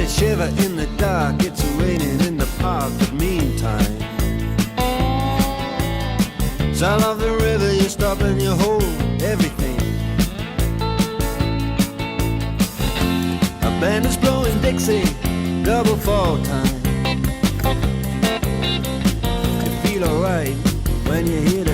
shiver in the dark, it's raining in the park, but meantime, sound of the river, you stop and you hold everything. A band is blowing Dixie, double fall time. You feel alright when you hear